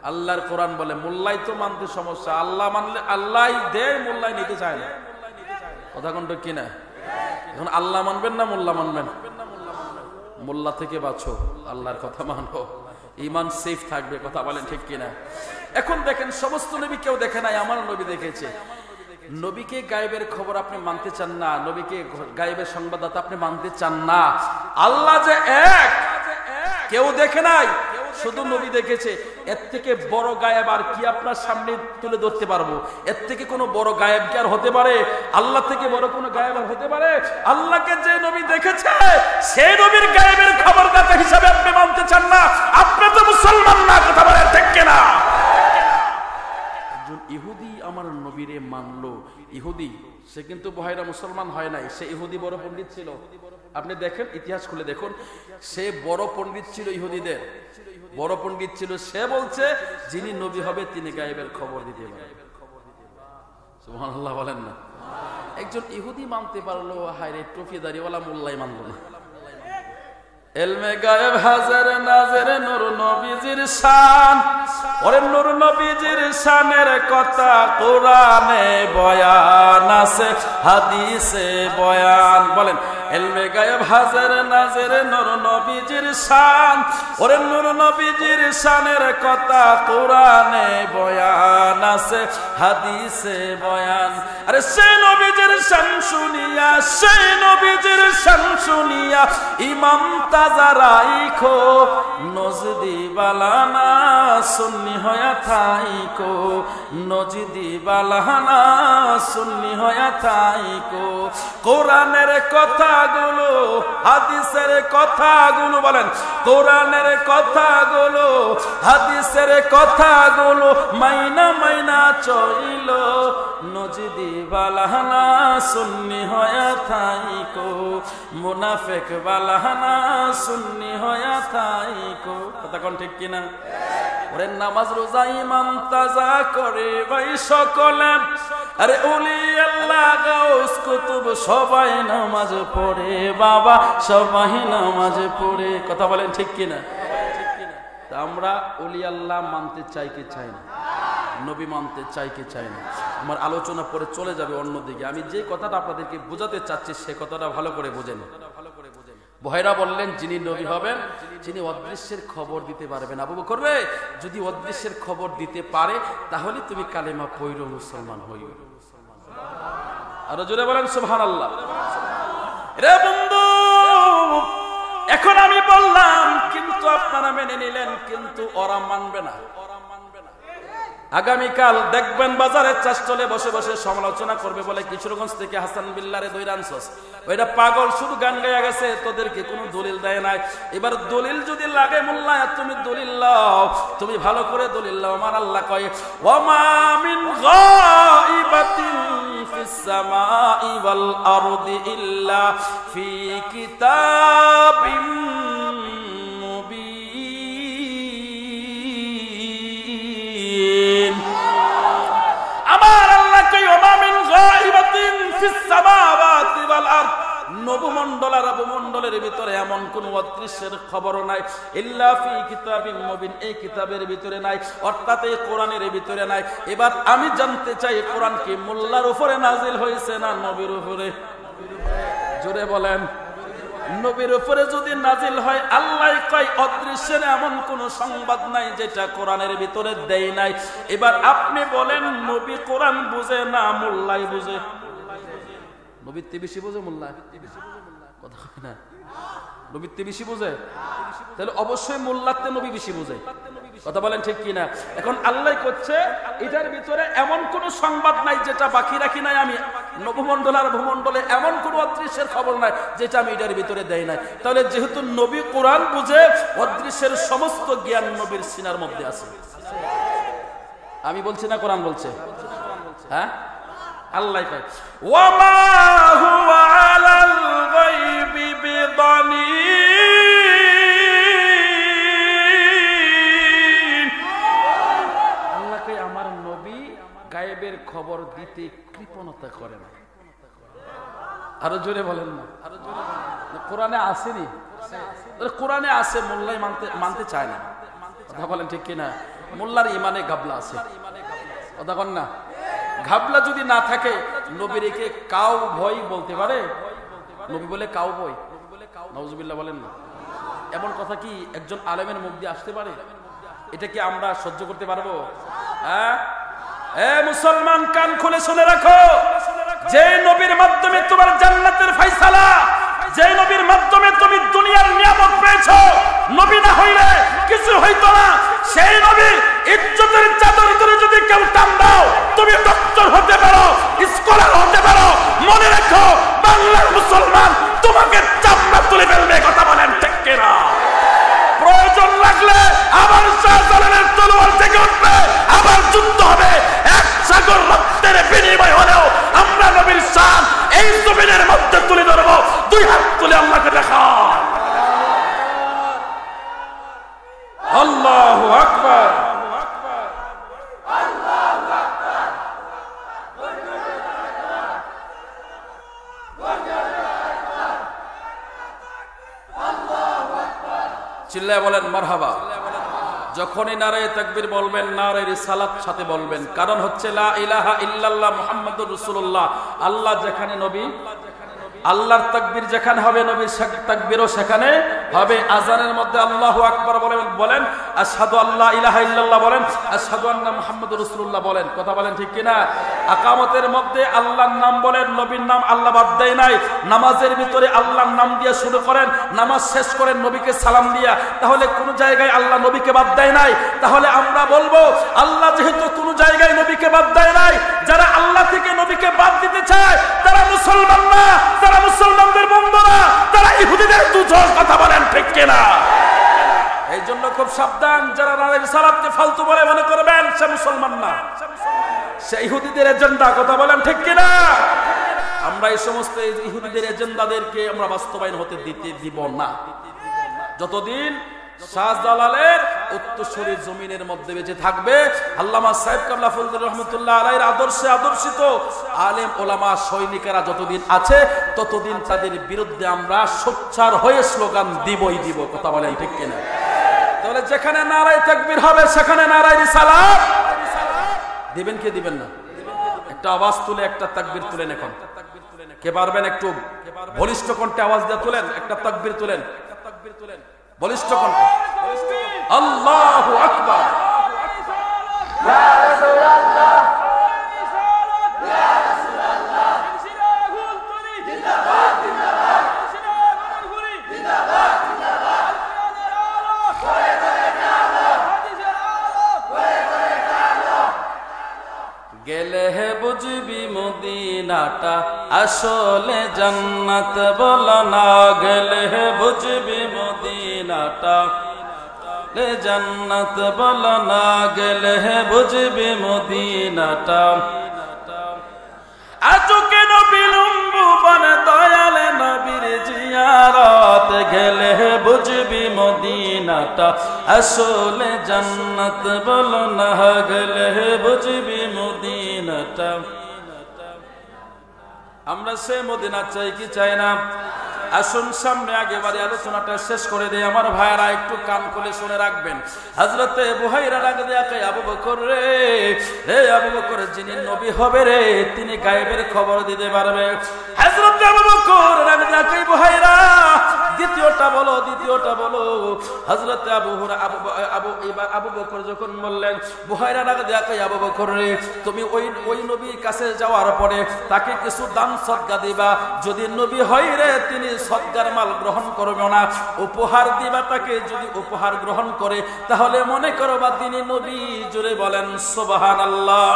আল্লাহর কোরআন বলে। মোল্লাই তো মানতে সমস্যা, আল্লাহ মানলে আল্লাহ দেয়, মোল্লাই নিতে চায় না। কথা কোনটা কিনা? এখন আল্লাহ মানবেন না মোল্লা মানবেন? মোল্লা থেকে বাঁচো, আল্লাহর কথা মানো, ঈমান সেফ থাকবে। কথা বলেন ঠিক কিনা? এখন দেখেন সমস্ত নবী কেউ দেখে নাই, আমার নবী দেখেছে। নবীকে গায়েবের খবর আপনি মানতে চান না, নবীকে গায়েবের সংবাদদাতা আপনি মানতে চান না। আল্লাহ যে এক, কেউ দেখে নাই, শুধু নবী দেখেছে। এর থেকে বড় গায়েব আর কি আপনার সামনে তুলে ধরতে পারবো? এর থেকে কোনো বড় গায়েব কি আর হতে পারে? আল্লাহ থেকে বড় কোনো গায়েব আর হতে পারে? আল্লাহকে যে নবী দেখেছে সেই নবীর গায়েবের খবরদাতা হিসাবে আপনি মানতে চান না, আপনি তো মুসলমান না। কথা বলেন ঠিক কিনা? একজন ইহুদি আমার নবীরে মানলো। ইহুদি, সে কিন্তু বহাইরা মুসলমান হয় নাই, সে ইহুদি বড় পণ্ডিত ছিল। আপনি দেখেন, ইতিহাস খুলে দেখুন, সে বড় পণ্ডিত ছিল, ইহুদিদের বড় পণ্ডিত ছিল। সে বলছে যিনি নবী হবে তিনি গায়েবের খবর দিতে পারেন। সুবহানাল্লাহ বলেন না? একজন ইহুদি মানতে পারলো, হায়রে টুপি দাড়িওয়ালা মোল্লাই মানলো না। এলমে গায়েব হাজার নাজের নূর নবীজির শান, ওরে নূর নবীজির শানের কথা কোরআনে বয়ান আছে, হাদিসে বয়ান। বলেন এলমে গায়েব হাজার নাজের নূর নবীজির শান, ওরে নূর নবীজির শানের কথা কোরআনে বয়ান আছে, হাদিসে বয়ান। আরে সেই নবীজির শান শুনিয়া, সেই নবীজির শান শুনিয়া ইমাম তাজারাইখো নজদি বালানা সুন্নি হয়া থাইকো, নজদি বালানা সুন্নি হয়া থাইকো। কোরআনের কথাগুলো, হাদিসের কথাগুলো, বলেন কোরআনের কথাগুলো, হাদিসের কথাগুলো মাইনা মাইনা চইল, নজদি বালানা সুন্নি হয়া থাইকো, মুনাফিক বালানা সুন্নি হয়া থাইকো। কথা কোন ঠিক কিনা? ওরে নামাজ রোজা ইমান তাজা করে ভাই সকলে, আরে ওলি আল্লাহ গাউস কুতুব সবাই নামাজ পড়ে বাবা, সবাই নামাজ পড়ে। কথা বলেন ঠিক কিনা? তা আমরা ওলি আল্লাহ মানতে চাই কি চাই না? নবী মানতে চাই কি চাই না? আমার আলোচনা পরে চলে যাবে অন্যদিকে। আমি যে কথাটা আপনাদেরকে বোঝাতে চাচ্ছি সে কথাটা ভালো করে বোঝেন। বহেরা বললেন যিনি নবী হবেন যিনি অদৃশ্যের খবর দিতে পারবেন। আবু বকর করবে যদি অদৃশ্যের খবর দিতে পারে তাহলে তুমি কালেমা পড়ো, মুসলমান হইও। আরো জোরে বলেন সুবহানাল্লাহ। রে বন্ধু, এখন আমি বললাম কিন্তু আপনারা মেনে নিলেন, কিন্তু ওরা মানবে না। আগামীকাল দেখবেন বাজারের চাষতলে বসে বসে সমালোচনা করবে, বলে কিশোরগঞ্জ থেকে হাসান বিল্লারে দই রানছস, ওইটা পাগল, শুধু গান গাইয়া গেছে, তোদেরকে কোনো দলিল দেয় নাই। এবার দলিল যদি লাগে মোল্লা, তুমি দলিল লাও, তুমি ভালো করে দলিল লাও। আমার আল্লাহ কয় ওয়ামা মিন গায়বাতিন ফিস সামাই ওয়াল আরদি ইল্লা ফি কিতাবিম মুবিন। আমার আল্লাহ কয় ওয়ামা মিন গায়বাতিন ফিস সামাওয়াতি ওয়াল আরদ, নবমণ্ডল আর অবমণ্ডলের ভিতরে এমন কোন অদৃশ্যের খবর নাই, ইল্লা ফি কিতাবিন মুবিন, এই কিতাবের ভিতরে নাই, অর্থাৎ এই কোরআনের ভিতরে নাই। এবার আমি জানতে চাই কোরআন কি মোল্লার উপরে নাজিল হয়েছে না নবীর উপরে? জোরে বলেন। নবীর উপরে যদি নাজিল হয়, আল্লাহ কয় অদৃশ্যের এমন কোন সংবাদ নাই যেটা কোরআনের ভিতরে দেয় নাই। এবার আপনি বলেন, নবী কোরআন বুঝে না মোল্লাই বুঝে? নবীর তে বেশি বুঝে মোল্লা? কথা হয় না, নবীর তে বেশি বুঝে? তাহলে অবশ্যই মোল্লাতে নবী বেশি বুঝে। কথা বলেন ঠিক কিনা? এখন আল্লাহ করছে এটার ভিতরে এমন কোন সংবাদ নাই যেটা বাকি রাখি নাই আমি, নবমণ্ডল আর ভূমণ্ডলে এমন কোন অদৃশ্যের খবর নাই যেটা আমি এটার ভিতরে দেই নাই। তাহলে যেহেতু নবী কোরআন বুঝে, অদৃশ্যের সমস্ত জ্ঞান নবীর সিনার মধ্যে আছে। আমি বলছি না কোরআন বলছে? হ্যাঁ, আল্লাহ কয় ওয়া মা হুয়া আলাল গায়বি বিদানীন। আল্লাহ কয় আমার নবী গায়েবের খবর দিতে কৃপণতা করে না। আরো জোরে বলেন না, আরো জোরে। কোরআনে আসেনি? কোরআনে আছে, মোল্লাই মানতে চায় না। কথা বলেন ঠিক কিনা? মোল্লার ইমানে গাবলা আছে। কথা বল না, ঘাবলা যদি না থাকে নবীর একে কাউ ভয় বলতে পারে? নবী বলে কাউ ভয়? নাউজুবিল্লাহ বলেন না। এমন কথা কি একজন আলেমের মুখ দিয়ে আসতে পারে? এটা কি আমরা সহ্য করতে পারবো? হ্যাঁ, এ মুসলমান কান খুলে শুনে রাখো, যে নবীর মাধ্যমে তোমার জান্নাতের ফয়সালা, যে নবীর মাধ্যমে তুমি দুনিয়ার নিয়ামত পেয়েছো, নবী না হইলে কিছু হইতো না। সেই নবীর ইজ্জতের চাদর ধরে যদি কেউ টান দাও, তুমি ডক্টর হতে পারো, স্কলার হতে পারো, মনে রাখো বাংলার মুসলমান তোমাকে চামড়া তুলে ফেলবে। কথা বলেন ঠিক কিনা? প্রয়োজন লাগলে আবার শাহজালালের তলোয়ার থেকে উঠবে, আবার যুদ্ধ হবে। এক সাগর রক্তের বিনিময় হলেও আমরা নবীর শান এই জমিনের মধ্যে তুলে ধরবো। দুই হাত তুলে আল্লাহকে দেখান। আল্লাহু আকবার। চিল্লায় বলেন মারহাবা। যখনই নারায়ে তাকবীর বলবেন, নারায়ে রিসালাত সাথে বলবেন। কারণ হচ্ছে লা ইলাহা ইল্লাল্লাহ মুহাম্মাদুর রাসূলুল্লাহ। আল্লাহ যেখানে, নবী আল্লাহর তাকবীর যেখানে হবে, নবীর তাকবীরও সেখানে হবে। আজানের মধ্যে আল্লাহু আকবার বলেন, আশহাদু আল্লা ইলাহা ইল্লাল্লাহ বলেন, আশহাদু আন্না মুহাম্মাদুর রাসূলুল্লাহ বলেন। কথা বলেন ঠিক কিনা? আকামতের মধ্যে আল্লাহর নাম বলেন, নবীর নাম আল্লাহ বাদ দেয় নাই। নামাজের ভিতরে আল্লাহর নাম দিয়ে শুরু করেন, নামাজ শেষ করেন নবীকে সালাম দিয়া। তাহলে কোন জায়গায় আল্লাহ নবীকে বাদ দেয় নাই। তাহলে আমরা বলবো আল্লাহ যেহেতু কোন জায়গায় নবীকে বাদ দেয় নাই, যারা আল্লাহ থেকে নবীকে বাদ দিতে চায় তারা মুসলমান না, তারা মুসলমানদের বন্ধু না, তারা ইহুদিদের দূষণ। কথা বলেন ঠিক কিনা? এই জন্য খুব সাবধান, যারা নারায়ে রিসালাতকে ফালতু বলে মনে করবেন সে মুসলমান না, সে ইহুদিদের এজেন্ডা। কথা বলেন ঠিক কিনা? আমরা এই সমস্ত ইহুদিদের এজেন্ডাদেরকে আমরা বাস্তবায়ন হতে দিব না। যতদিন শাহজালালের উত্তরসূরি জমিনের মধ্যে বেঁচে থাকবে, আল্লামা সাহেব কাবলা ফজলুর রহমতুল্লাহ আলাইহির আদর্শে আদর্শিত আলেম ওলামা সৈনিকেরা যতদিন আছে, ততদিন তাদের বিরুদ্ধে আমরা সোচ্চার হয়ে স্লোগান দিবই দিব। কথা বলেন ঠিক কিনা? তাহলে যেখানে নারায়ে তাকবীর হবে সেখানে নারায়ে রিসালাত দিবেন কি দিবেন না? একটা আওয়াজ তুলে একটা তাকবীর তুলেন। এখন কে পারবেন একটু বলিষ্ঠ কণ্ঠে আওয়াজ দিয়ে তুলেন, একটা তাকবীর তুলেন, বলিষ্ঠ কণ্ঠে। আল্লাহু আকবার। ইয়া রাসূলুল্লাহ, ইয়া রাসূলুল্লাহ, জিন্দাবাদ জিন্দাবাদ, জিন্দাবাদ জিন্দাবাদ, করে করে কালো, করে করে কালো। গেলে হে বুঝবি মদিনাটা আসলে জান্নাত, বল না গেলে হে বুঝবি মদিনাটা জান্নাত, বল না গেলে হে বুঝবি মদিনাটা। আজ কেন বিলম্ব বনে দয়াল নবীর জিয়ারত, গেলে হে বুঝবি মদিনাটা আসলে জান্নাত, বল না গেলে হে বুঝবি মদিনাটা। আমরা সে মদিনা চাই কি চাই না? আসুন সামনে আগেবারে আলোচনাটা শেষ করে দেই। আমার ভাইরা একটু কান খুলে শুনে রাখবেন। হযরতে বুহাইরা ডাক দিয়া কয়, আবু বকর রে, হে আবু বকর, যিনি নবী হবে রে তিনি গায়েবের খবর দিতে পারবে। হযরতে আবু বকর ডাক দিয়া কয়, বুহাইরা দ্বিতীয়টা বলো। হযরত আবু বকর যখন বললেন, বুহাইরা ডাক দিয়া কই, আবু বকর রে, তুমি ওই নবীর কাছে যাওয়ার পরে তাকে কিছু দান সদকা দিবা। যদি নবী হয় রে, তিনি সদকার মাল গ্রহণ করবে না, উপহার দিবা তাকে। যদি উপহার গ্রহণ করে তাহলে মনে করবা তিনি নবী। জোরে বলেন সুবহানাল্লাহ।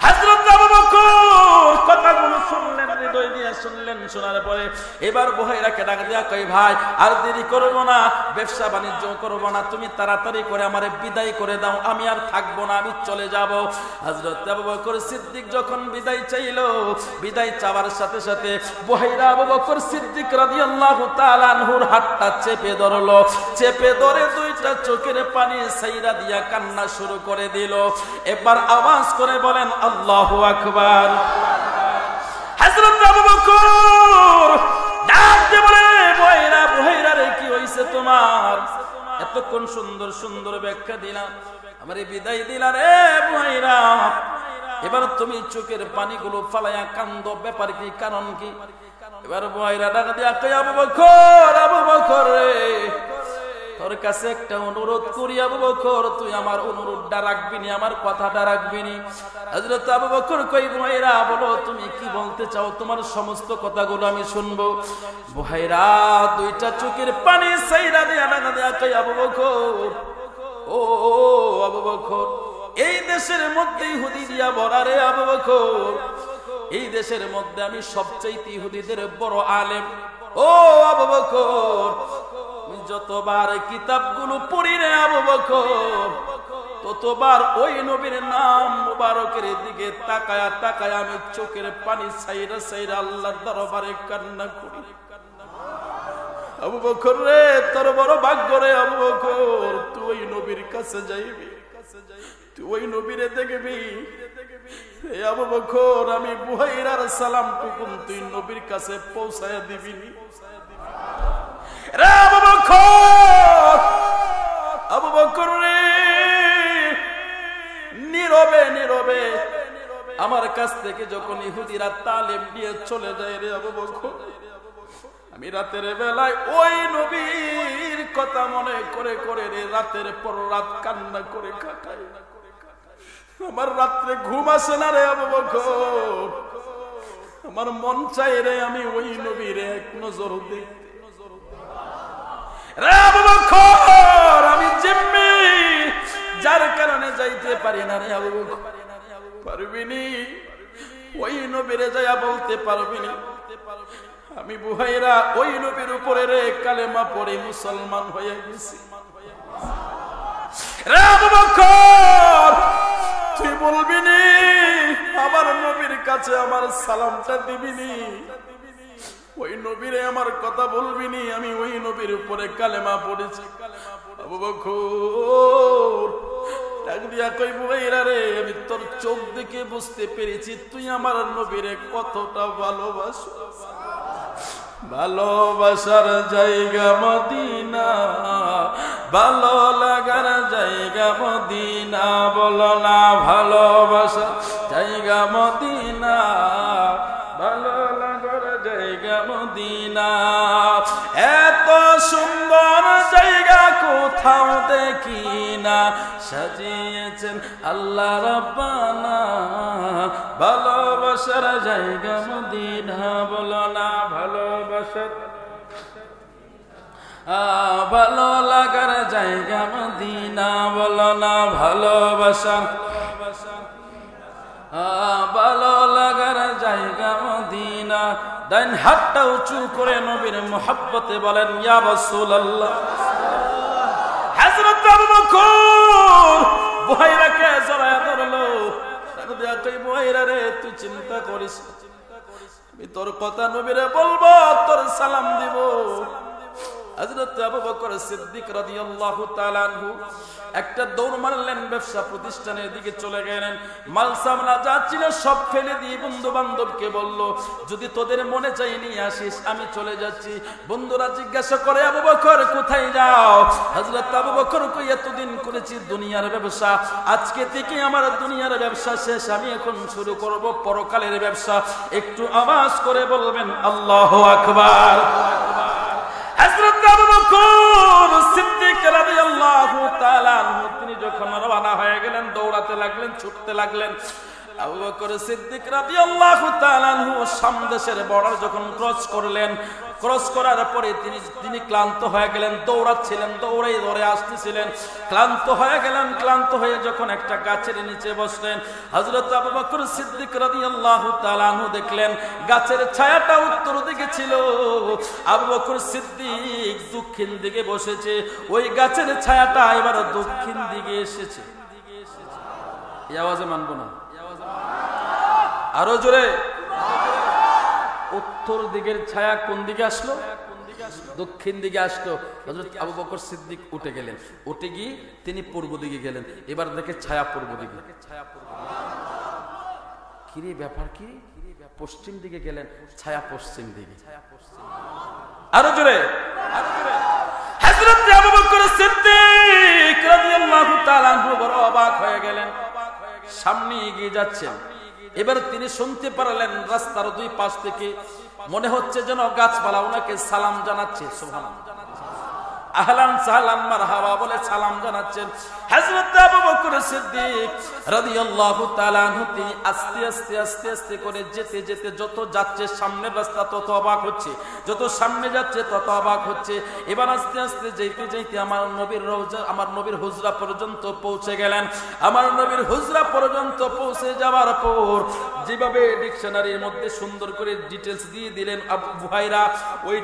হযরত আবু বকর কথাগুলো শুনলেন, হৃদয় দিয়ে শুনলেন। শোনার পরে এবার বুহাইরাকে ডাক দিয়া কই, ভাই আর দেরি করব না, ব্যবসা বাণিজ্য করব না, তুমি তাড়াতাড়ি করে আমারে বিদায় করে দাও, আমি আর থাকবো না, আমি চলে যাব। হযরত আবু বকর সিদ্দিক যখন বিদায় চাইলো, বিদায় চাওয়ার সাথে সাথে বুহাইরা আবু বকর সিদ্দিক রাদিয়াল্লাহু তাআলা আনহুর হাতটা চেপে ধরলো। চেপে ধরে দুইটা চোখের পানি ছাইরা দিয়া কান্না শুরু করে দিল। এবার আওয়াজ করে বলেন আল্লাহু আকবার। হযরত আবু বকর ডাক দিয়ে বলে, বুহাইরা রে, কি হইছে তোমার? এতক্ষণ সুন্দর সুন্দর ব্যাখ্যা দিলাম, আমারে বিদায় দিলা রে বুহাইরা, এবার তুমি চোখের পানিগুলো ফালাইয়া কান্দো, ব্যাপার কি, কারণ কি? এবার বুহাইরা ডাক দিয়া কই, আবু বকর রে, তোর কাছে একটা অনুরোধ করি আবু বকর, তুই আমার অনুরোধটা রাখবি নি, আমার কথাটা রাখবি নি? হযরত আবু বকর কই, বুহাইরা বলো তুমি কি বলতে চাও, তোমার সমস্ত কথাগুলো আমি শুনবো। বুহাইরা দুইটা চোখের পানি ছাইরা দিয়া ডাক দিয়া কই, আবু বকর, ও আবু বকর, এই দেশের মধ্যে ইহুদি দিয়া ভরা রে আবু বকর, এই দেশের মধ্যে আমি সবচাইতে ইহুদিদের বড় আলেম। ও আবু বকর, যতবার কিতাবগুলো পড়ি রে আবু বকর, ততবার ওই নবীর নাম মুবারকের দিকে তাকায়া তাকায়া আমি চোখের পানি ছাইরা ছাইরা আল্লাহর দরবারে কান্না করি। আবু বকর রে, তোর বড় ভাগ্য রে আবু বকর, তুই ওই নবীর কাছে যাইবি, তুই ওই নবীরে দেখবি। হে আবু বকর, আমি বুহাইরার সালাম টুকুন তুই নবীর কাছে পৌঁছায়া দিবি নি? রে আবু বকর রে, নীরবে নীরবে আমার কাছ থেকে যখন ইহুদিরা তালিম নিয়ে চলে যায় রে আবু বকর, আমি রাতের বেলায় ওই নবীর কথা মনে করে করে রে রাতের পর রাত কান্না করে কাটাই। আমার রাত্রে ঘুম আসে না রে আবু বকর, আমার মন চাই রে আমি ওই নবীরে এক নজর দেখতে। রে আবু বকর, আমি জিম্মি, যার কারণে যাইতে পারি না রে আবু বকর, পারবিনি ওই নবীরে যাইয়া বলতে পারবিনি আমি বুহাইরা ওই নবীর উপরে রে কালেমা পড়ে মুসলমান হয়ে গেছি। রে আবু বকর, তুই বলবিনি আমার নবীর কাছে আমার সালামটা দিবিনি, ওই নবীরে আমার কথা বলবিনি আমি ওই নবীর উপরে কালেমা পড়েছি? আবু বকর ডাক দিয়া কই, বুহাইরা রে, আমি তোর চোখ দেখে বুঝতে পেরেছি তুই আমার নবীরে কতটা ভালোবাসো। ভালোবাসার জায়গা মদিনা, ভালো লাগার জায়গা মদিনা, বলো না ভালোবাসার জায়গা মদিনা, ভালো লাগার জায়গা মদিনা। এত সুন্দর জায়গা কোথাও দেখি না, সাজিয়েছেন আল্লাহ রাব্বানা, ভালোবাসার জায়গা মদিনা, বলো না ভালোবাসার, ভালো লাগার জায়গা মদিনা, বলো না ভালোবাসা, ভালো লাগার জায়গা মদিনা। ডান হাতটা উঁচু করে নবীর মুহাব্বতে বলেন ইয়া রাসূলুল্লাহ। হযরত আবু বকর বুহাইরাকে জড়ায়া ধরলো, বুহাইরা রে, তুই চিন্তা করিস, আমি তোর কথা নবীরে বলবো, তোর সালাম দিব। হযরত আবু বকর সিদ্দিক রাদিয়াল্লাহু তাআলা আনহু একটা দৌড় মারলেন, ব্যবসা প্রতিষ্ঠানের দিকে চলে গেলেন। মাল সামলা যা ছিল সব ফেলে দিয়ে বন্ধু বান্ধবকে বলল, যদি তোদের মনে চাই নিয়ে আসিস, আমি চলে যাচ্ছি। বন্ধুরা জিজ্ঞাসা করে, আবু বকর কোথায় যাও? হযরত আবু বকর কই, এতদিন করেছি দুনিয়ার ব্যবসা, আজকে থেকে আমার দুনিয়ার ব্যবসা শেষ, আমি এখন শুরু করব পরকালের ব্যবসা। একটু আওয়াজ করে বলবেন আল্লাহু আকবার। যখন রওনা হয়ে গেলেন, দৌড়াতে লাগলেন, ছুটতে লাগলেন। আবু বকর সিদ্দিক রাদিয়াল্লাহু তাআলা আনহু শাম দেশের বর্ডার যখন ক্রস করলেন, ক্রস করার পরে তিনি ক্লান্ত হয়ে গেলেন, দৌড়াচ্ছিলেন, দৌড়ে আসতেছিলেন, ক্লান্ত হয়ে গেলেন। ক্লান্ত হয়ে যখন একটা গাছের নিচে বসলেন, হযরত আবু বকর সিদ্দিক রাদিয়াল্লাহু তাআলা আনহু দেখলেন গাছের ছায়াটা উত্তর দিকে ছিল, আবু বকর সিদ্দিক দক্ষিণ দিকে বসেছে, ওই গাছের ছায়াটা এবার দক্ষিণ দিকে এসেছে। এই আওয়াজে মানবো না, আরো জোরে। উত্তর দিকের ছায়া কোন দিকে আসলো? দক্ষিণ দিকে আসলো। হযরত আবু বকর সিদ্দিক উঠে গেলেন, উঠে গিয়ে তিনি পূর্ব দিকে গেলেন। এবার দেখে ছায়া পূর্ব দিকে। কিরে ব্যাপার কি? পশ্চিম দিকে গেলেন, ছায়া পশ্চিম দিকে। আরো জোরে। হযরত আবু বকর সিদ্দিক রাদিয়াল্লাহু তাআলা আনহু বড় অবাক হয়ে গেলেন, সামনে এগিয়ে যাচ্ছেন। এবার তিনি শুনতে পারলেন রাস্তার দুই পাশ থেকে মনে হচ্ছে যেন গাছপালা ওনাকে সালাম জানাচ্ছে। সুবহানাল্লাহ, আহলান সাহলান মারহাবা বলে সালাম জানাচ্ছেন। হযরত আবু বকর সিদ্দিক রাদিয়াল্লাহু তাআলা আনহু তিনি আস্তে আস্তে আস্তে আস্তে করে যেতে যেতে যত যাচ্ছে সামনের রাস্তা তত অবাক হচ্ছে, যত সামনে যাচ্ছে তত অবাক হচ্ছে। এবার আস্তে আস্তে যেতে যেতে আমার নবীর রওজা, আমার নবীর হুজরা পর্যন্ত পৌঁছে গেলেন। আমার নবীর হুজরা পর্যন্ত পৌঁছে যাওয়ার পর যেভাবে ডিকশনারির মধ্যে সুন্দর করে ডিটেইলস দিয়ে দিলেন আবু বুহাইরা, ওই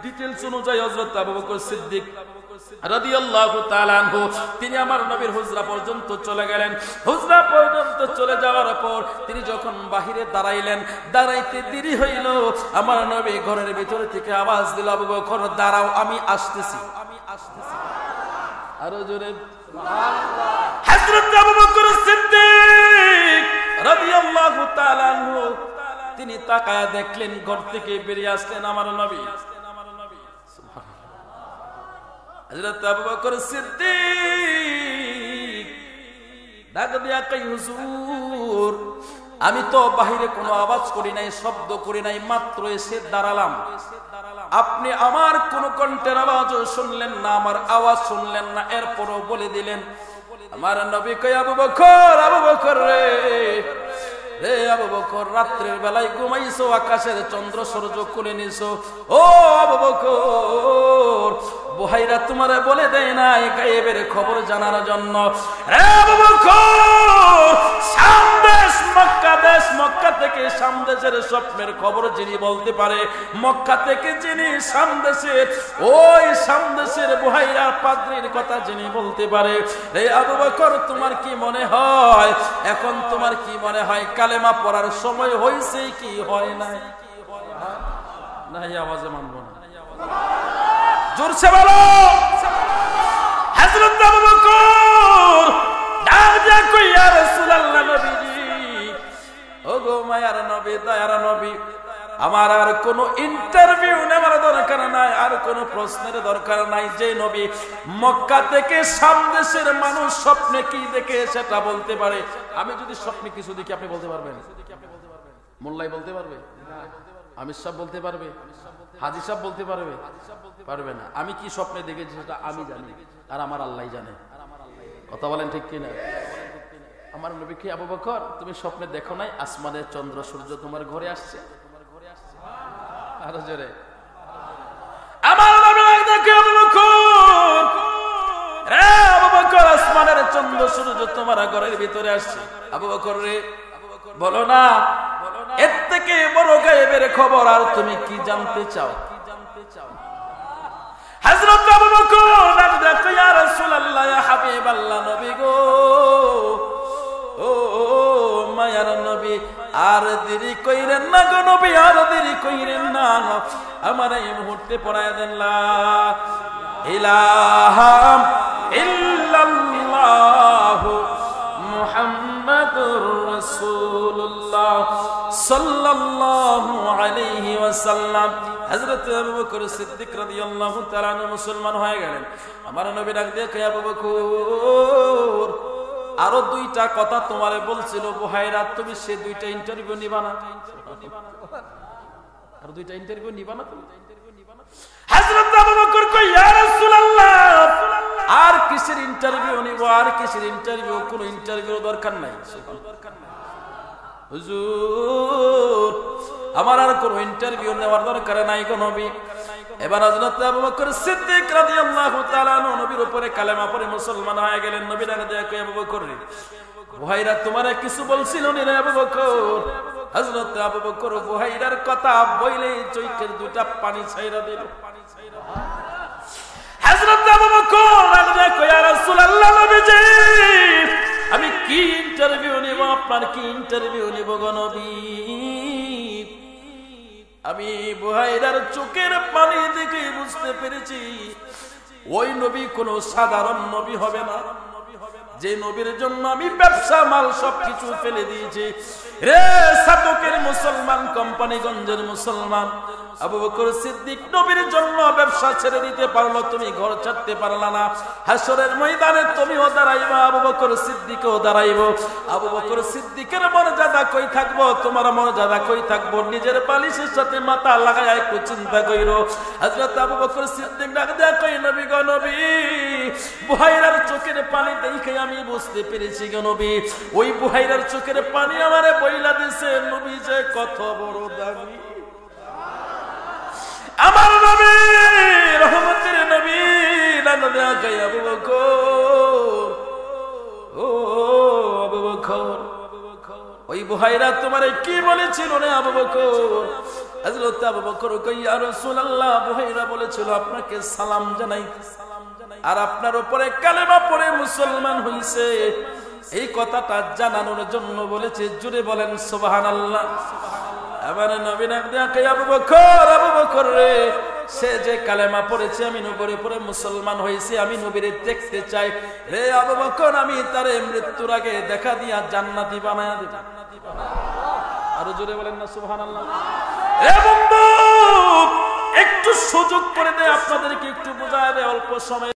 ডিটেইলস অনুযায়ী হযরত আবু বকর সিদ্দিক রাদিয়াল্লাহু তাআলা আনহু তিনি আমার নবীর হুজরা পর্যন্ত চলে গেলেন। হুজরা পর্যন্ত চলে যাওয়ার পর তিনি যখন বাহিরে দাঁড়াইলেন, দাঁড়াইতে দেরি হইল, আমার নবী ঘরের ভিতরে থেকে আওয়াজ দিল, আবু বকর দাঁড়াও, আমি আসতেছি। আরো জোরে সুবহানাল্লাহ। হযরত আবু বকর সিদ্দিক রাদিয়াল্লাহু তাআলা আনহু তিনি তাকায়া দেখলেন, ঘর থেকে বেরিয়ে আসলেন আমার নবী। হযরত আবু বকর সিদ্দিক ডাক দিয়া কই, হুজুর আমি তো বাহিরে কোনো আওয়াজ করি নাই, শব্দ করি নাই, মাত্র এসে দাঁড়ালাম, আপনি আমার কোন কণ্ঠের আওয়াজও শুনলেন না, আমার আওয়াজ শুনলেন না, এরপরও বলে দিলেন। আমার নবী কই, আবু বকর রে রে আবু বকর, রাত্রের বেলায় ঘুমাইছো, আকাশের চন্দ্র সূর্য খুলে নিছো, ও আবু বকর বুহাইরা তোমারে বলে দেয় না গায়েবের খবর জানার জন্য? রে আবু বকর, শাম দেশ মক্কা দেশ, মক্কা থেকে শাম দেশের স্বপ্নের খবর যিনি বলতে পারে, মক্কা থেকে যিনি শাম দেশের, ওই শাম দেশের বুহাইরা পাদ্রীর কথা যিনি বলতে পারে, রে আবু বকর তোমার কি মনে হয়, এখন তোমার কি মনে হয় কালেমা পড়ার সময় হয়েছে কি হয় নাই? না, এই আওয়াজে মানবো না, জোরসে বলো। হযরত আবু বকর ডাক দিয়া কই, ইয়া রাসূলুল্লাহ, নবীজি, ওগো মায়ার নবী, দয়ার নবী, আমার আর কোনো ইন্টারভিউ নেওয়ার দরকার নাই, আর কোনো প্রশ্নের দরকার নাই। যে নবী মক্কা থেকে শাম দেশের মানুষ স্বপ্নে কি দেখে সেটা বলতে পারে, আমি যদি স্বপ্নে কিছু দেখি আপনি বলতে পারবেন? মোল্লাই বলতে পারবে? আমির সাহেব বলতে পারবে? হাজী সাহেব বলতে পারবে? পারবে না। আমি কি স্বপ্নে দেখেছি সেটা আমি জানি, আর আমার আল্লাহ জানে। কথা বলেন ঠিক কিনা? আমার নবী কি, আবু বকর তুমি স্বপ্নে দেখো নাই আসমানের চন্দ্র সূর্য তোমার ঘরে আসছে? আরো জোরে। আমার নবী দেখে, আবু বকর রে, আবু বকর আসমানের চন্দ্র সূর্য তোমার ঘরের ভিতরে আসছে। আবু বকর রে, বলো না এর থেকে বড় গায়েবের খবর আর তুমি কি জানতে চাও? হযরত আবু বকর ডাকতে, ইয়া রাসূলুল্লাহ, ইয়া হাবিবাল্লাহ, নবী গো, ও মায়ার নবী, আর দেরি কইরেন না গো নবী, আর দেরি কইরেন না, আমার এই মুহূর্তে পড়ায় দেন লা ইলাহা ইল্লাল্লাহু মুহাম্মাদুর রাসূলুল্লাহ সাল্লাল্লাহু আলাইহি ওয়াসাল্লাম। হযরত আবু বকর সিদ্দিক রাদিয়াল্লাহু তাআলা আনহু মুসলমান হয়ে গেলেন। আমার নবী ডাক দিয়ে কই, আবু বকর আরো দুইটা কথা তোমারে বলছিল বুহাইরা, তুমি সে দুইটা ইন্টারভিউ নিবা না? আর দুইটা ইন্টারভিউ নিবা না তুমি? হযরত আবু বকর কই ইয়া রাসূলুল্লাহ আর কিসের ইন্টারভিউ নিব, আর কিসের ইন্টারভিউ, কোন ইন্টারভিউ দরকার নাই হুজুর, আমার আর কোন ইন্টারভিউ নেওয়ার দরকার নাই গো নবী। এবার হযরত আবু বকর সিদ্দিক রাদিয়াল্লাহু তাআলা আনহু নবীর উপরে কালেমা পড়ে মুসলমান হয়ে গেলেন। নবী ডাকে দেখে আবু বকর রে, বুহাইরা তোমারে কিছু বলছিল নি রে আবু বকর? হযরত আবু বকর বুহাইরার কথা বইলেই চোখের দুটা পানি ছাইরা দিল। হযরত আবু বকর ডাকে দেখে ইয়া রাসূলুল্লাহ নবীজি আমি কি ইন্টারভিউ নিব, আপনার কি ইন্টারভিউ নিব গো নবী? আমি বুহাইরার চোখের পানি দেখে বুঝতে পেরেছি ওই নবী কোন সাধারণ নবী হবে না, যে নবীর জন্য আমি ব্যবসা মাল সবকিছু ফেলে দিয়েছি। রে সাদকের মুসলমান, কোম্পানিগঞ্জের মুসলমান, আবু বকর সিদ্দিক নবীর জন্য ব্যবসা ছেড়ে দিতে পারলো, তুমি ঘর ছাড়তে পারলা না। হাসরের ময়দানে তুমিও দাঁড়াইবা, আবু বকর সিদ্দিকও দাঁড়াইবো। আবু বকর সিদ্দিকের মর্যাদা কই থাকবো, তোমার মর্যাদা কই থাকবো? নিজের বালিশের সাথে মাথা লাগায় একটু চিন্তা কইরো। হযরত আবু বকর সিদ্দিক ডাক দেয়া কই নবী গো নবী, বুহাইরার চোখের পানি দেখে আমি বুঝতে পেরেছি গো নবী, ওই বুহাইরার চোখের পানি আমারে বইলা দিছে নবী যে কত বড় দামি। আমার নবী রহমতের নবী আবু বকর, ও আবু বকর, ওই বুহাইরা তোমারে কি বলেছিল রে আবু বকর? হযরত আবু বকর কই ইয়া রাসূলুল্লাহ বুহাইরা বলেছিল আপনাকে সালাম জানাই, আর আপনার উপরে কালেমা পড়ে মুসলমান হইছে, এই কথাটা জানানোর জন্য বলেছে। জুড়ে বলেন সুবহানাল্লাহ। আমার নবী নাম দেখে আবু বকর, আবু বকর রে, সে যে কালেমা পড়েছে আমি নবীর উপরে মুসলমান হয়েছে, আমি নবীরে দেখতে চাই রে আবু বকর, আমি তারে মৃত্যুর আগে দেখা দিয়া জান্নাতি বানায়া দেব। আরো জোরে বলেন না সুবহানাল্লাহ। এ বন্ধু একটু সুযোগ করে দেয়, আপনাদেরকে একটু বোঝায় দেয় অল্প সময়।